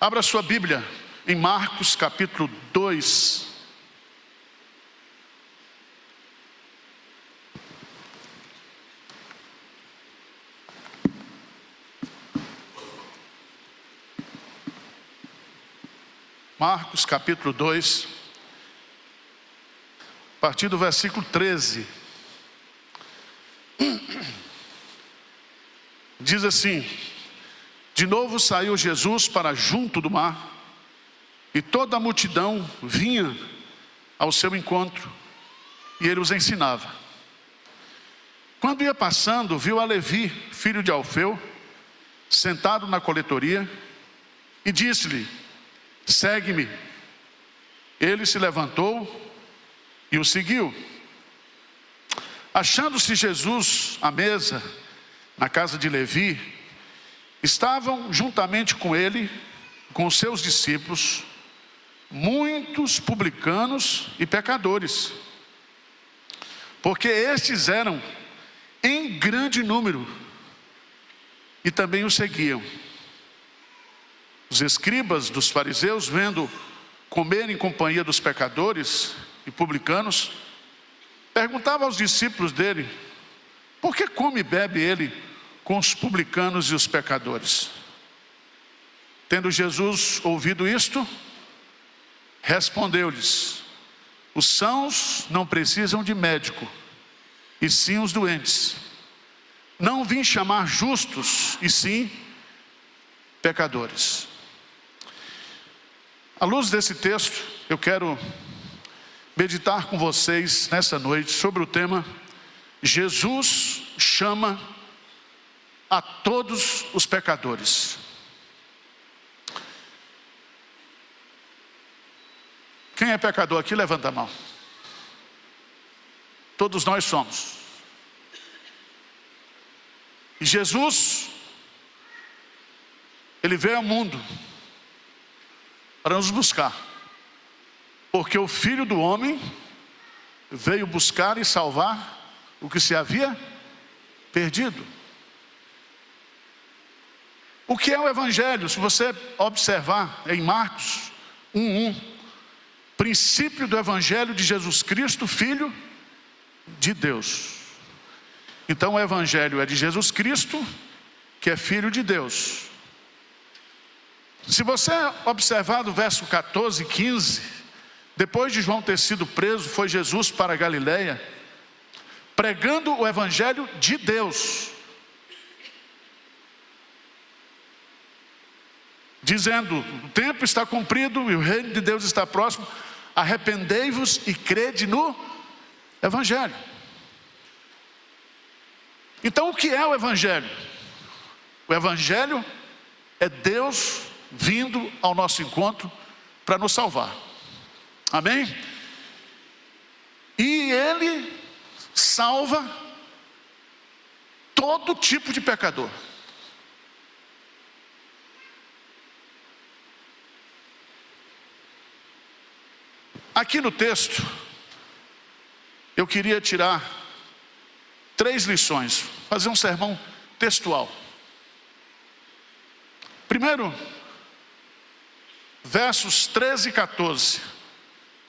Abra sua Bíblia em Marcos capítulo 2. Marcos capítulo 2, a partir do versículo 13. Diz assim: de novo saiu Jesus para junto do mar, e toda a multidão vinha ao seu encontro, e ele os ensinava. Quando ia passando, viu a Levi, filho de Alfeu, sentado na coletoria, e disse-lhe: segue-me. Ele se levantou e o seguiu. Achando-se Jesus à mesa na casa de Levi, estavam juntamente com ele, com os seus discípulos, muitos publicanos e pecadores, porque estes eram em grande número e também o seguiam. Os escribas dos fariseus, vendo comer em companhia dos pecadores e publicanos, perguntavam aos discípulos dele: por que come e bebe ele com os publicanos e os pecadores? Tendo Jesus ouvido isto, respondeu-lhes: os sãos não precisam de médico, e sim os doentes. Não vim chamar justos, e sim pecadores. À luz desse texto, eu quero meditar com vocês nessa noite sobre o tema: Jesus chama a todos os pecadores. Quem é pecador aqui, levanta a mão. Todos nós somos. E Jesus, ele veio ao mundo para nos buscar, porque o Filho do Homem veio buscar e salvar o que se havia perdido. O que é o Evangelho? Se você observar em Marcos 1:1, princípio do Evangelho de Jesus Cristo, Filho de Deus. Então o Evangelho é de Jesus Cristo, que é Filho de Deus. Se você observar do verso 14 e 15, depois de João ter sido preso, foi Jesus para a Galileia, pregando o Evangelho de Deus, dizendo: o tempo está cumprido e o reino de Deus está próximo, arrependei-vos e crede no Evangelho. Então o que é o Evangelho? O Evangelho é Deus vindo ao nosso encontro para nos salvar. Amém? E ele salva todo tipo de pecador. Aqui no texto, eu queria tirar 3 lições, fazer um sermão textual. Primeiro, versos 13 e 14.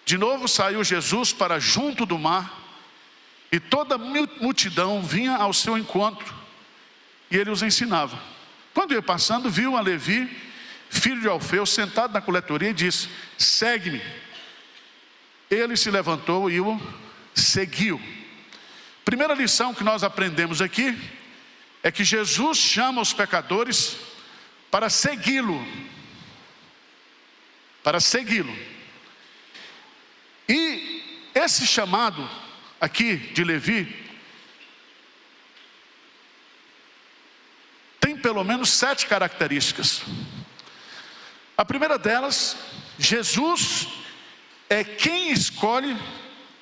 De novo saiu Jesus para junto do mar, e toda a multidão vinha ao seu encontro, e ele os ensinava. Quando ia passando, viu a Levi, filho de Alfeu, sentado na coletoria, e disse: segue-me. Ele se levantou e o seguiu. Primeira lição que nós aprendemos aqui é que Jesus chama os pecadores para segui-lo. Para segui-lo. E esse chamado aqui de Levi tem pelo menos 7 características. A primeira delas, Jesus é quem escolhe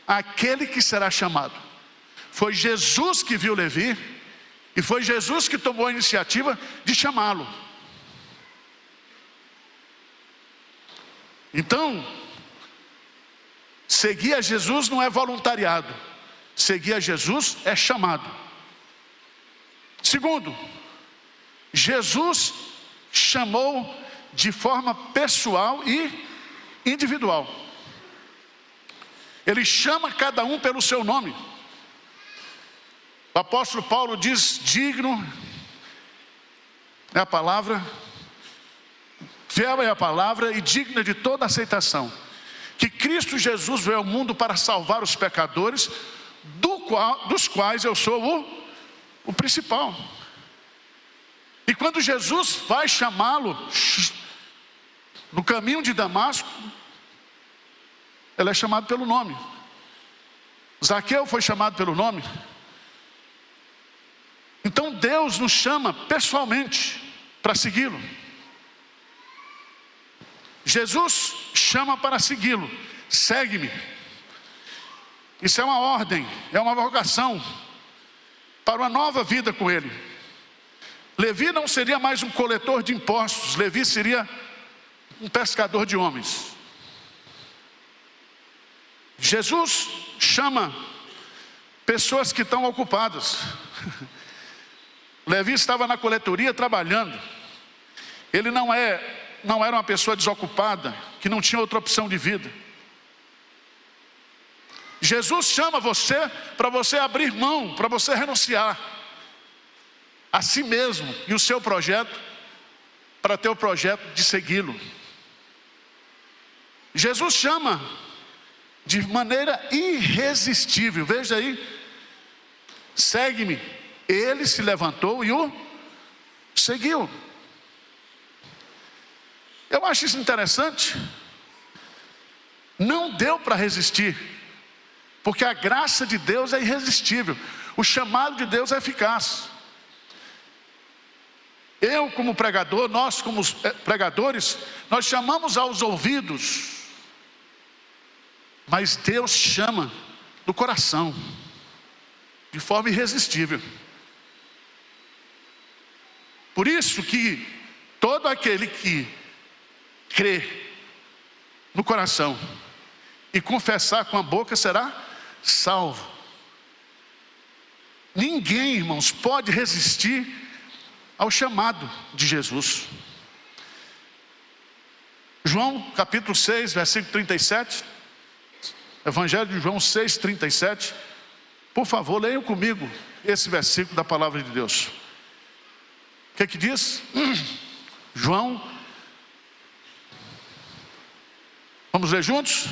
aquele que será chamado. Foi Jesus que viu Levi, e foi Jesus que tomou a iniciativa de chamá-lo. Então, seguir a Jesus não é voluntariado, seguir a Jesus é chamado. Segundo, Jesus chamou de forma pessoal e individual. Ele chama cada um pelo seu nome. O apóstolo Paulo diz: digno é a palavra, fiel é a palavra e digna de toda aceitação, que Cristo Jesus veio ao mundo para salvar os pecadores, dos quais eu sou o principal. E quando Jesus vai chamá-lo no caminho de Damasco, ele é chamado pelo nome. Zaqueu foi chamado pelo nome. Então Deus nos chama pessoalmente para segui-lo. Jesus chama para segui-lo: segue-me. Isso é uma ordem, é uma vocação para uma nova vida com ele. Levi não seria mais um coletor de impostos, Levi seria um pescador de homens. Jesus chama pessoas que estão ocupadas. Levi estava na coletoria trabalhando. Ele não era uma pessoa desocupada, que não tinha outra opção de vida. Jesus chama você para você abrir mão, para você renunciar a si mesmo e o seu projeto, para ter o projeto de segui-lo. Jesus chama de maneira irresistível. Veja aí: segue-me. Ele se levantou e o seguiu. Eu acho isso interessante. Não deu para resistir, porque a graça de Deus é irresistível, o chamado de Deus é eficaz. Eu como pregador, nós como pregadores, nós chamamos aos ouvidos, mas Deus chama do coração, de forma irresistível. Por isso que todo aquele que crê no coração e confessar com a boca será salvo. Ninguém, irmãos, pode resistir ao chamado de Jesus. João capítulo 6, versículo 37. Evangelho de João 6, 37. Por favor, leiam comigo esse versículo da palavra de Deus. O que diz? João, vamos ler juntos?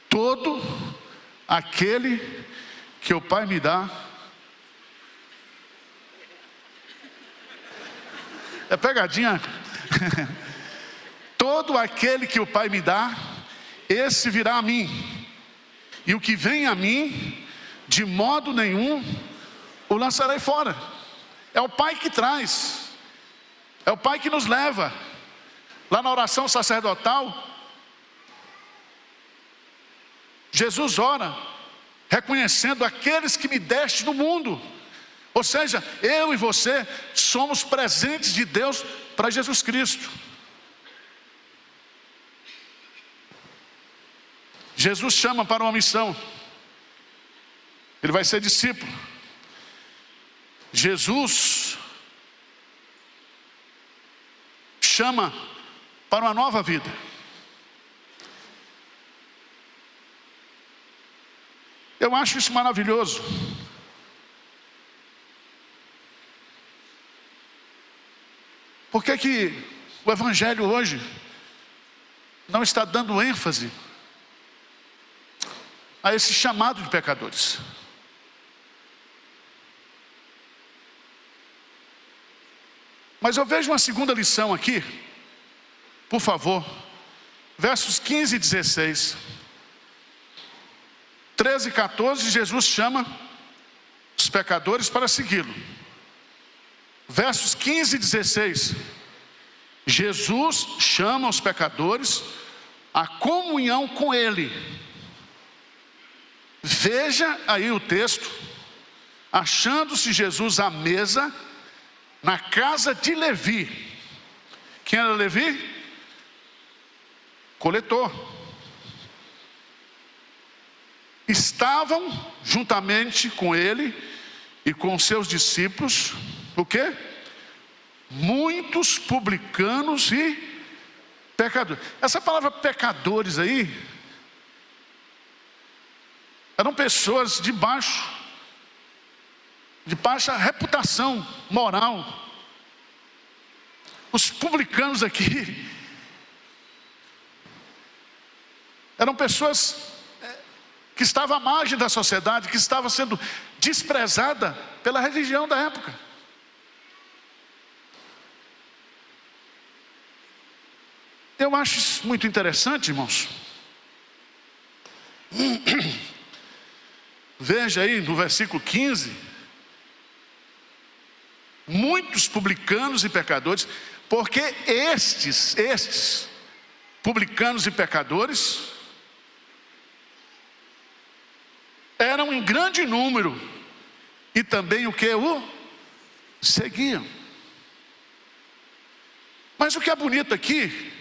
Todo aquele que o Pai me dá, é pegadinha. Todo aquele que o Pai me dá, esse virá a mim, e o que vem a mim, de modo nenhum o lançarei fora. É o Pai que traz, é o Pai que nos leva. Lá na oração sacerdotal, Jesus ora reconhecendo: aqueles que me deste no mundo. Ou seja, eu e você somos presentes de Deus para Jesus Cristo. Jesus chama para uma missão. Ele vai ser discípulo. Jesus chama para uma nova vida. Eu acho isso maravilhoso. Por que o Evangelho hoje não está dando ênfase a esse chamado de pecadores? Mas eu vejo uma segunda lição aqui, por favor, versos 15 e 16. 13 e 14, Jesus chama os pecadores para segui-lo. Versos 15 e 16, Jesus chama os pecadores à comunhão com Ele. Veja aí o texto: achando-se Jesus à mesa na casa de Levi. Quem era Levi? Coletor. Estavam juntamente com ele e com seus discípulos, o quê? Muitos publicanos e Pecador. Essa palavra pecadores aí, eram pessoas de baixa reputação moral. Os publicanos aqui eram pessoas que estavam à margem da sociedade, que estavam sendo desprezada pela religião da época. Eu acho isso muito interessante, irmãos. Veja aí no versículo 15. Muitos publicanos e pecadores, porque estes publicanos e pecadores eram em grande número e também o que o seguiam. Mas o que é bonito aqui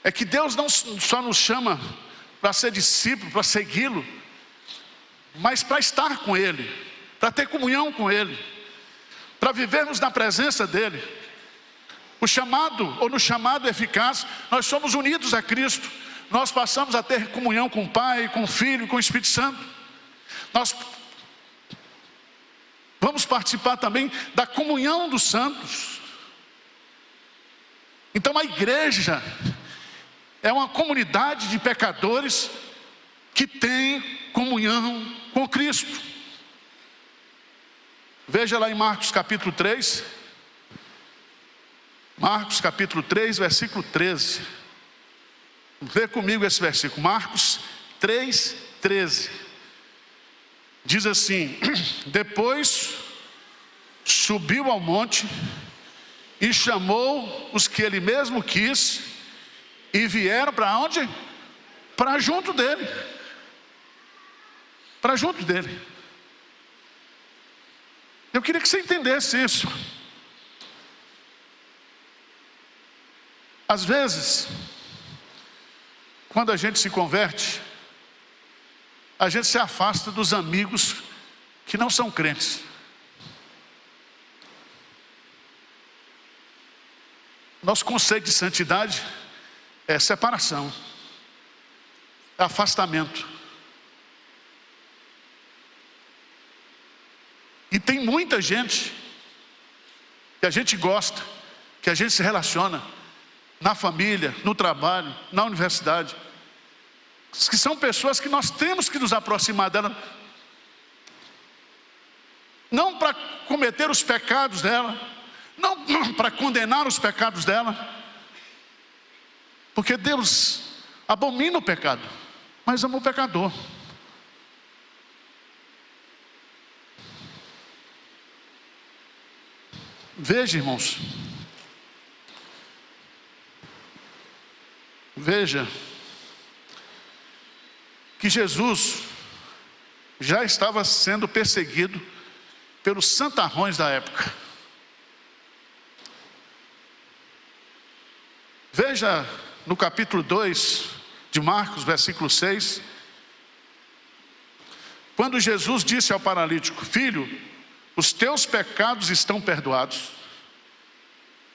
é que Deus não só nos chama para ser discípulo, para segui-lo, mas para estar com Ele, para ter comunhão com Ele, para vivermos na presença dEle. O chamado, ou no chamado eficaz, nós somos unidos a Cristo. Nós passamos a ter comunhão com o Pai, com o Filho, com o Espírito Santo. Nós vamos participar também da comunhão dos santos. Então a igreja é uma comunidade de pecadores que tem comunhão com Cristo. Veja lá em Marcos capítulo 3. Marcos capítulo 3, versículo 13. Vê comigo esse versículo. Marcos 3, 13. Diz assim: depois subiu ao monte e chamou os que ele mesmo quis, e vieram para onde? Para junto dele. Para junto dele. Eu queria que você entendesse isso. Às vezes, quando a gente se converte, a gente se afasta dos amigos que não são crentes. Nosso conceito de santidade é separação, é afastamento. E tem muita gente que a gente gosta, que a gente se relaciona na família, no trabalho, na universidade, que são pessoas que nós temos que nos aproximar dela, não para cometer os pecados dela, não para condenar os pecados dela, porque Deus abomina o pecado, mas ama o pecador. Veja, irmãos, veja que Jesus já estava sendo perseguido pelos santarrões da época. Veja no capítulo 2 de Marcos, versículo 6, quando Jesus disse ao paralítico: filho, os teus pecados estão perdoados.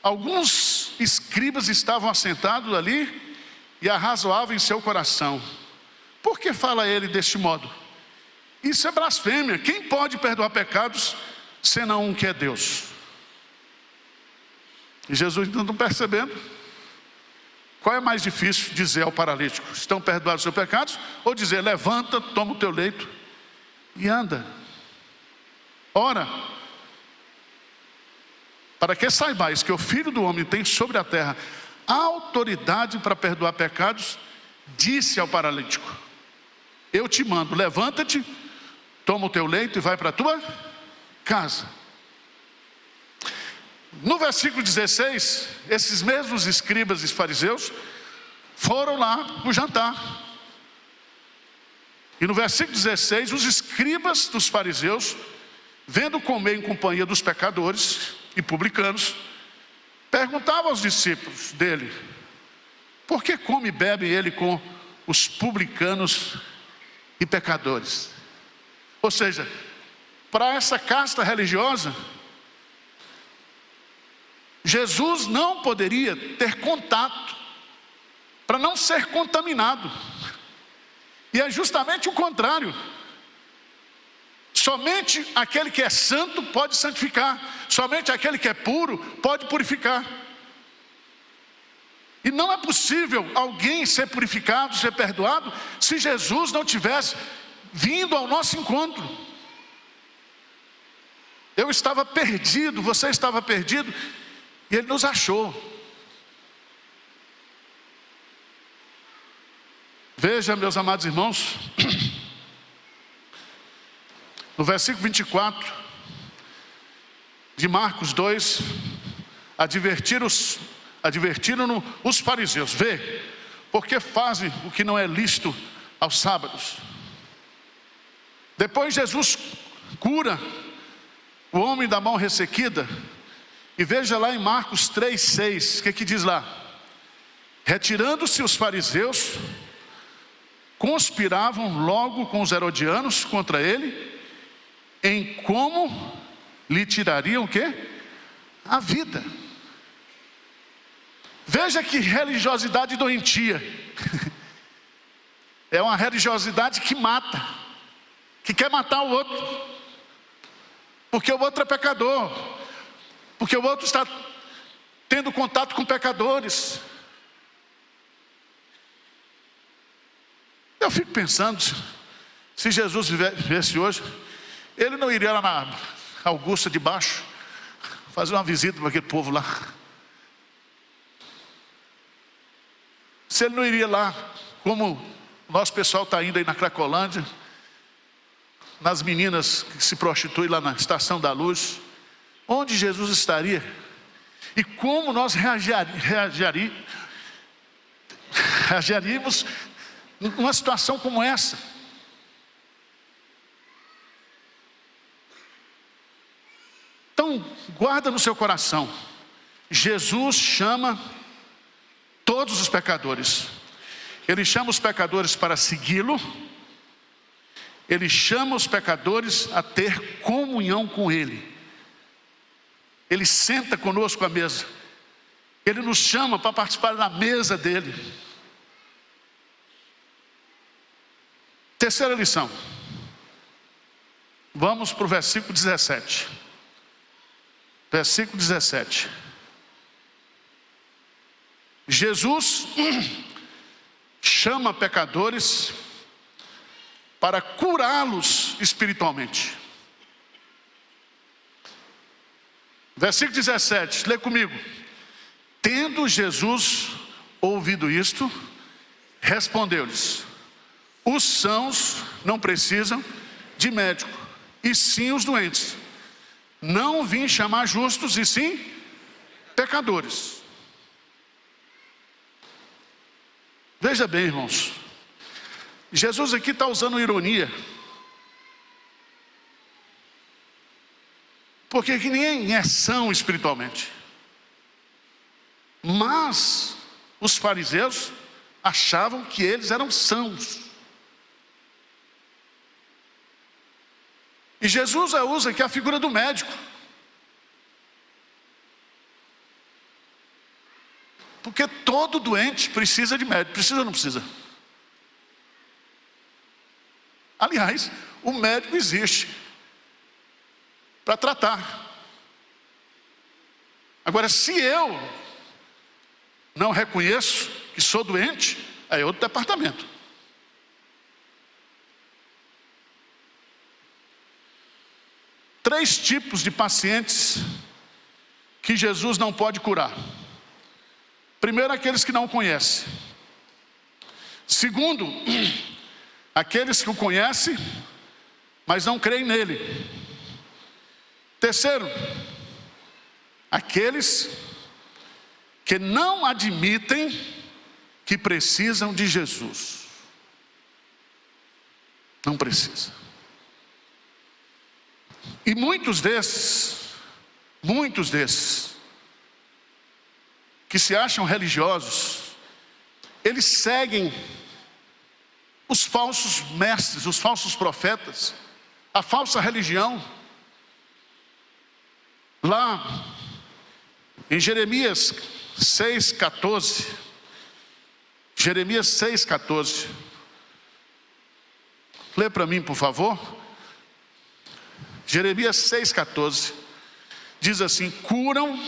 Alguns escribas estavam assentados ali e arrazoavam em seu coração: por que fala ele deste modo? Isso é blasfêmia. Quem pode perdoar pecados senão um que é Deus? E Jesus não está percebendo. Qual é mais difícil dizer ao paralítico: estão perdoados os seus pecados? Ou dizer: levanta, toma o teu leito e anda. Ora, para que saibais que o Filho do Homem tem sobre a terra autoridade para perdoar pecados, disse ao paralítico: eu te mando, levanta-te, toma o teu leito e vai para a tua casa. No versículo 16, esses mesmos escribas e fariseus foram lá no jantar. E no versículo 16, os escribas dos fariseus, vendo comer em companhia dos pecadores e publicanos, perguntavam aos discípulos dele: por que come e bebe ele com os publicanos e pecadores? Ou seja, para essa casta religiosa, Jesus não poderia ter contato para não ser contaminado. E é justamente o contrário. Somente aquele que é santo pode santificar. Somente aquele que é puro pode purificar. E não é possível alguém ser purificado, ser perdoado, se Jesus não tivesse vindo ao nosso encontro. Eu estava perdido, você estava perdido, e Ele nos achou. Veja, meus amados irmãos, no versículo 24 de Marcos 2, advertiram-no os fariseus: vê, porque fazem o que não é lícito aos sábados. Depois Jesus cura o homem da mão ressequida, e veja lá em Marcos 3:6, o que diz lá? Retirando-se os fariseus, conspiravam logo com os herodianos contra ele, em como lhe tirariam o quê? A vida. Veja que religiosidade doentia. É uma religiosidade que mata, que quer matar o outro, porque o outro é pecador, porque o outro está tendo contato com pecadores. Eu fico pensando, se Jesus vivesse hoje, Ele não iria lá na Augusta de Baixo fazer uma visita para aquele povo lá. Se Ele não iria lá, como o nosso pessoal está indo aí na Cracolândia, nas meninas que se prostituem lá na Estação da Luz, onde Jesus estaria? E como nós reagiríamos numa situação como essa? Então, guarda no seu coração, Jesus chama todos os pecadores. Ele chama os pecadores para segui-lo. Ele chama os pecadores a ter comunhão com Ele. Ele senta conosco à mesa. Ele nos chama para participar da mesa dele. Terceira lição. Vamos para o versículo 17. Versículo 17. Jesus chama pecadores para curá-los espiritualmente. Versículo 17, lê comigo. Tendo Jesus ouvido isto, respondeu-lhes: os sãos não precisam de médico, e sim os doentes. Não vim chamar justos, e sim pecadores. Veja bem, irmãos, Jesus aqui está usando ironia, porque que ninguém é são espiritualmente, mas os fariseus achavam que eles eram sãos. E Jesus usa aqui a figura do médico, porque todo doente precisa de médico. Precisa ou não precisa? Aliás, o médico existe para tratar. Agora, se eu não reconheço que sou doente, aí é outro departamento. Três tipos de pacientes que Jesus não pode curar. Primeiro, aqueles que não o conhecem. Segundo, aqueles que o conhecem, mas não creem nele. Terceiro, aqueles que não admitem que precisam de Jesus. Não precisa. E muitos desses que se acham religiosos, eles seguem os falsos mestres, os falsos profetas, a falsa religião. Lá em Jeremias 6,14, Jeremias 6,14. Lê para mim, por favor. Jeremias 6,14. Diz assim: curam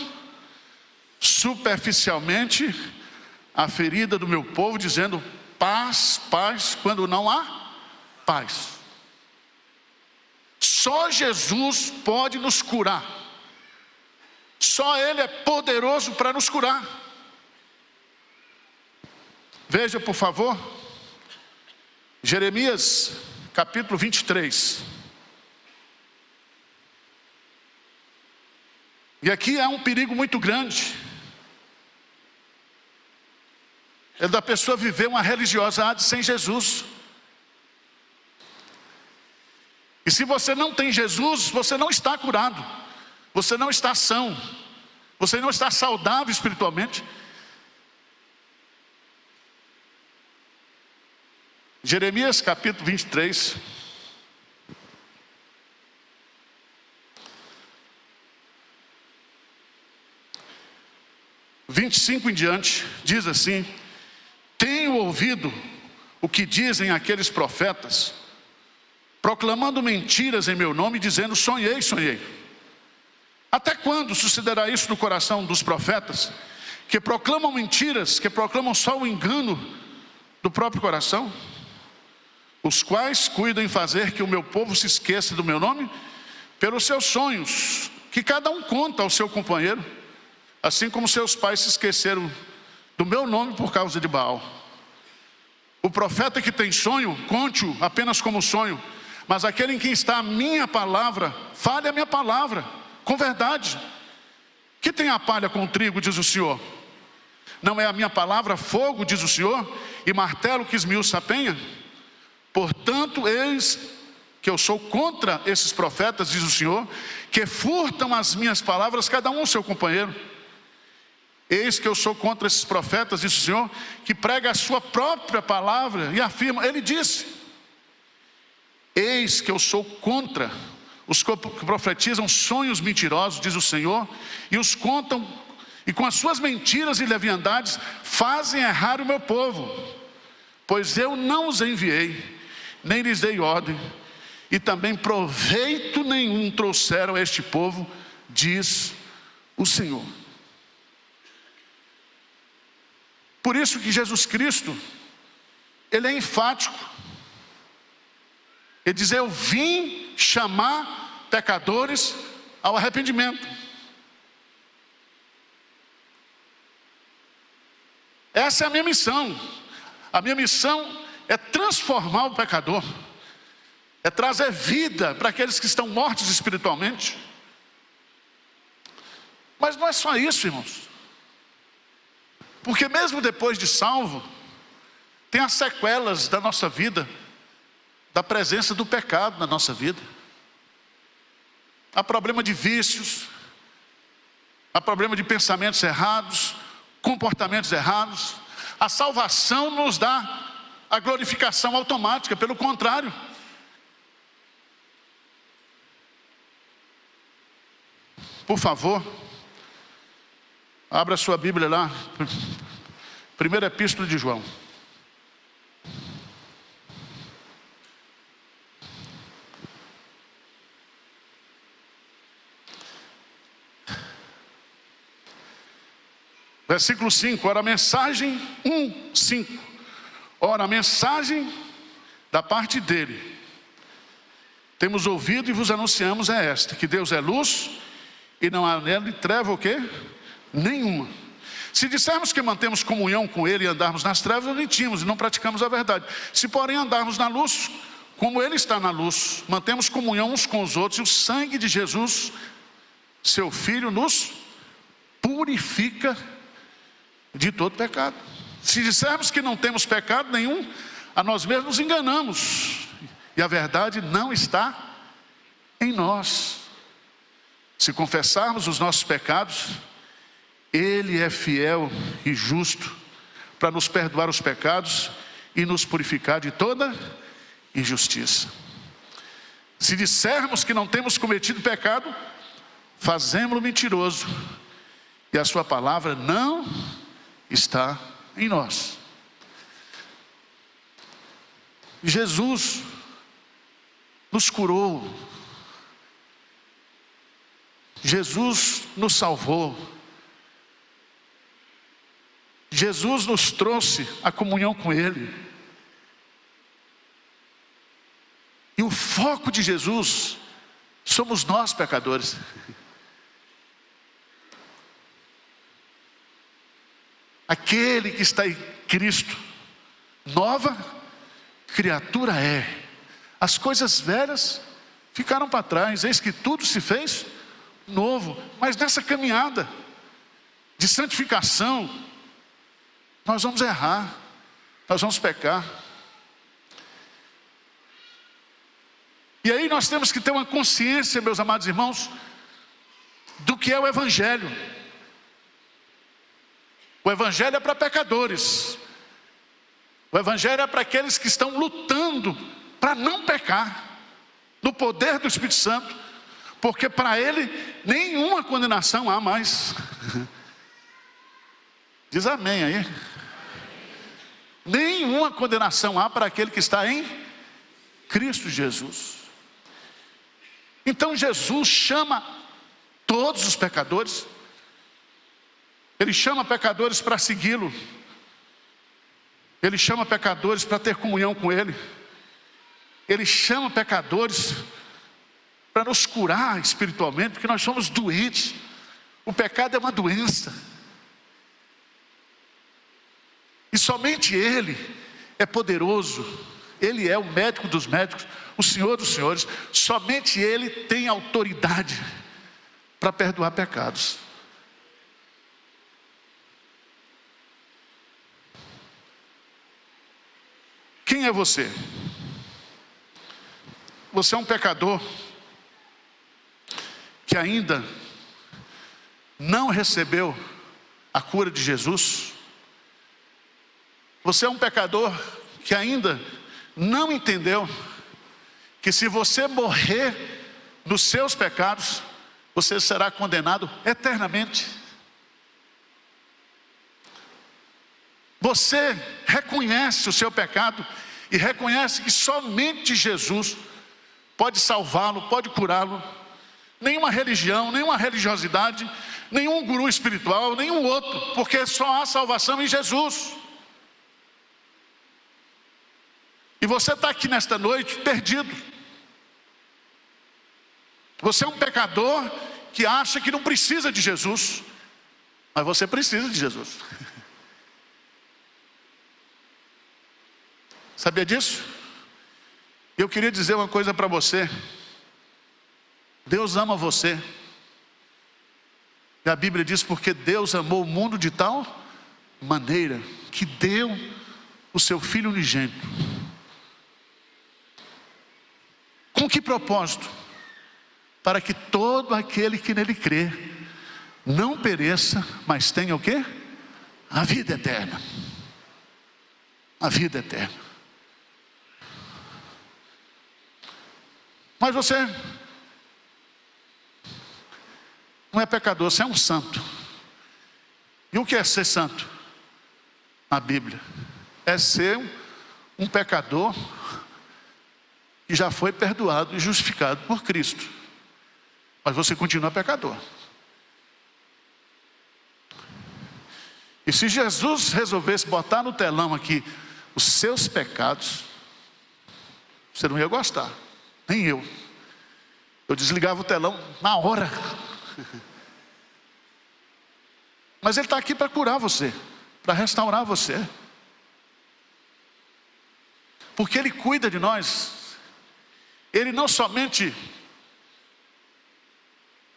superficialmente a ferida do meu povo, dizendo paz, paz, quando não há paz. Só Jesus pode nos curar. Só Ele é poderoso para nos curar. Veja, por favor, Jeremias capítulo 23. E aqui há um perigo muito grande. É da pessoa viver uma religiosidade sem Jesus. E se você não tem Jesus, você não está curado. Você não está são. Você não está saudável espiritualmente. Jeremias capítulo 23. (25) em diante, diz assim: tenho ouvido o que dizem aqueles profetas, proclamando mentiras em meu nome, dizendo sonhei, sonhei. Até quando sucederá isso no coração dos profetas, que proclamam mentiras, que proclamam só o engano do próprio coração? Os quais cuidam em fazer que o meu povo se esqueça do meu nome, pelos seus sonhos, que cada um conta ao seu companheiro, assim como seus pais se esqueceram do meu nome por causa de Baal. O profeta que tem sonho, conte-o apenas como sonho, mas aquele em quem está a minha palavra, fale a minha palavra, com verdade. Que tem a palha com o trigo, diz o Senhor? Não é a minha palavra fogo, diz o Senhor, e martelo que esmiuça a penha? Portanto, eis que eu sou contra esses profetas, diz o Senhor, que furtam as minhas palavras, cada um seu companheiro. Eis que eu sou contra esses profetas, diz o Senhor, que prega a sua própria palavra e afirma, ele disse: eis que eu sou contra os que profetizam sonhos mentirosos, diz o Senhor, e os contam, e com as suas mentiras e leviandades fazem errar o meu povo, pois eu não os enviei, nem lhes dei ordem, e também proveito nenhum trouxeram a este povo, diz o Senhor. Por isso que Jesus Cristo, Ele é enfático. Ele diz: eu vim chamar pecadores ao arrependimento. Essa é a minha missão. A minha missão é transformar o pecador, é trazer vida para aqueles que estão mortos espiritualmente. Mas não é só isso, irmãos. Porque mesmo depois de salvo, tem as sequelas da nossa vida, da presença do pecado na nossa vida. Há problema de vícios, há problema de pensamentos errados, comportamentos errados. A salvação nos dá a glorificação automática, pelo contrário. Por favor, abra sua Bíblia lá, primeira epístola de João. Versículo 5, ora a mensagem 1:5. Ora a mensagem da parte dele, temos ouvido e vos anunciamos é esta, que Deus é luz e não há nele treva o quê? Nenhuma. Se dissermos que mantemos comunhão com ele e andarmos nas trevas, mentimos e não praticamos a verdade. Se porém andarmos na luz, como ele está na luz, mantemos comunhão uns com os outros, e o sangue de Jesus, seu Filho, nos purifica de todo pecado. Se dissermos que não temos pecado nenhum, a nós mesmos nos enganamos, e a verdade não está em nós. Se confessarmos os nossos pecados, Ele é fiel e justo para nos perdoar os pecados e nos purificar de toda injustiça. Se dissermos que não temos cometido pecado, fazemos-lo mentiroso, e a sua palavra não está em nós. Jesus nos curou, Jesus nos salvou, Jesus nos trouxe a comunhão com Ele. E o foco de Jesus somos nós, pecadores. Aquele que está em Cristo, nova criatura é. As coisas velhas ficaram para trás, eis que tudo se fez novo. Mas nessa caminhada de santificação, nós vamos errar, nós vamos pecar. E aí nós temos que ter uma consciência, meus amados irmãos, do que é o Evangelho. O Evangelho é para pecadores. O Evangelho é para aqueles que estão lutando para não pecar, no poder do Espírito Santo, porque para ele nenhuma condenação há mais. Diz amém aí. Nenhuma condenação há para aquele que está em Cristo Jesus. Então Jesus chama todos os pecadores. Ele chama pecadores para segui-lo. Ele chama pecadores para ter comunhão com Ele. Ele chama pecadores para nos curar espiritualmente, porque nós somos doentes. O pecado é uma doença. E somente Ele é poderoso. Ele é o médico dos médicos, o Senhor dos senhores. Somente Ele tem autoridade para perdoar pecados. Quem é você? Você é um pecador que ainda não recebeu a cura de Jesus? Você é um pecador que ainda não entendeu que se você morrer nos seus pecados, você será condenado eternamente? Você reconhece o seu pecado e reconhece que somente Jesus pode salvá-lo, pode curá-lo. Nenhuma religião, nenhuma religiosidade, nenhum guru espiritual, nenhum outro, porque só há salvação em Jesus. E você está aqui nesta noite perdido. Você é um pecador que acha que não precisa de Jesus, mas você precisa de Jesus. Sabia disso? Eu queria dizer uma coisa para você. Deus ama você. E a Bíblia diz: porque Deus amou o mundo de tal maneira que deu o seu Filho unigênito. Com que propósito? Para que todo aquele que nele crê não pereça, mas tenha o quê? A vida eterna. A vida eterna. Mas você não é pecador, você é um santo. E o que é ser santo? Na Bíblia é ser um pecador que já foi perdoado e justificado por Cristo, mas você continua pecador. E se Jesus resolvesse botar no telão aqui os seus pecados, você não ia gostar, nem eu. Eu desligava o telão na hora. Mas Ele está aqui para curar você, para restaurar você, porque Ele cuida de nós. Ele não somente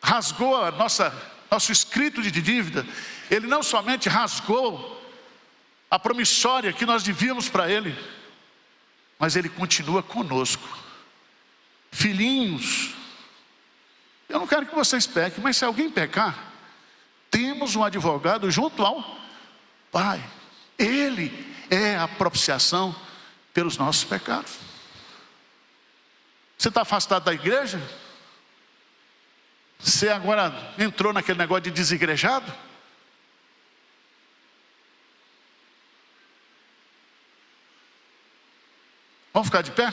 rasgou nosso escrito de dívida, Ele não somente rasgou a promissória que nós devíamos para Ele, mas Ele continua conosco. Filhinhos, eu não quero que vocês pequem, mas se alguém pecar, temos um advogado junto ao Pai. Ele é a propiciação pelos nossos pecados. Você está afastado da igreja? Você agora entrou naquele negócio de desigrejado? Vamos ficar de pé?